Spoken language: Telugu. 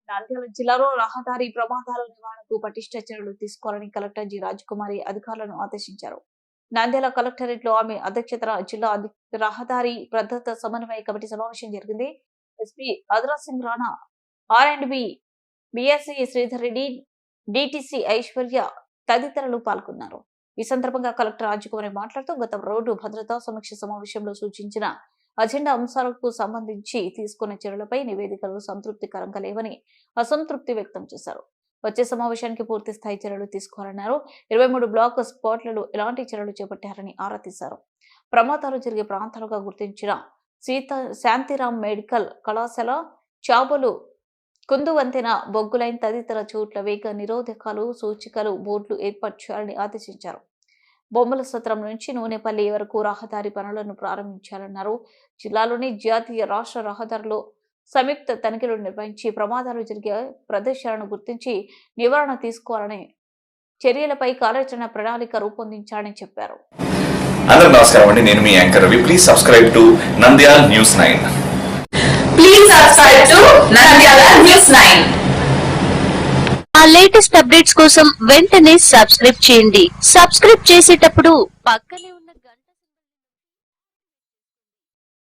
నంద్యాల జిల్లాలో రహదారి ప్రమాదాల నివారణకు పటిష్ట చర్యలు తీసుకోవాలని కలెక్టర్ జి రాజకుమారి అధికారులను ఆదేశించారు. నంద్యాల కలెక్టరేట్ లో ఆమె అధ్యక్షతన జిల్లా రహదారి భద్రత సమన్వయ కమిటీ సమావేశం జరిగింది. SP Adara Singh Rana, R&B BSC Sridhar Reddy, DTC Aishwarya తదితరులు పాల్గొన్నారు. ఈ సందర్భంగా కలెక్టర్ రాజకుమారి మాట్లాడుతూ గత రోడ్డు భద్రతా సమీక్ష సమావేశంలో సూచించిన అజెండా అంశాలకు సంబంధించి తీసుకున్న చర్యలపై నివేదికలు సంతృప్తికరంగా లేవని అసంతృప్తి వ్యక్తం చేశారు. వచ్చే సమావేశానికి పూర్తి స్థాయి చర్యలు తీసుకోవాలన్నారు. 23 బ్లాక్ స్పాట్లలో ఎలాంటి చర్యలు చేపట్టారని ఆరా తీశారు. ప్రమాదాలు జరిగే ప్రాంతాలుగా గుర్తించిన శాంతిరాం మెడికల్ కళాశాల, చాబులు, కుందువంతెన, బొగ్గులైన్ తదితర చోట్ల వేగ నిరోధకాలు, సూచికలు బోర్డులు ఏర్పాటు చేయాలని ఆదేశించారు. బొమ్మల సత్రం నుంచి నూనెపల్లి వరకు రహదారి పనులను ప్రారంభించాలన్నారు. జిల్లాలోని జాతీయ రాష్ట్ర రహదారిలో సంయుక్త తనిఖీలు నిర్వహించి ప్రమాదాలు జరిగే ప్రదేశాలను గుర్తించి నివారణ తీసుకోవాలని, చర్యలపై కార్యాచరణ ప్రణాళిక రూపొందించాలని చెప్పారు. అందరికీ నమస్కారం అండి. నేను మీ anchor Ravi. Please subscribe to Nandyal news 9. Please subscribe to Nandyala News 9. ఆ లేటెస్ట్ అప్డేట్స్ కోసం వెంటనే సబ్స్క్రైబ్ చేయండి. సబ్స్క్రైబ్ చేసేటప్పుడు పక్కనే ఉన్న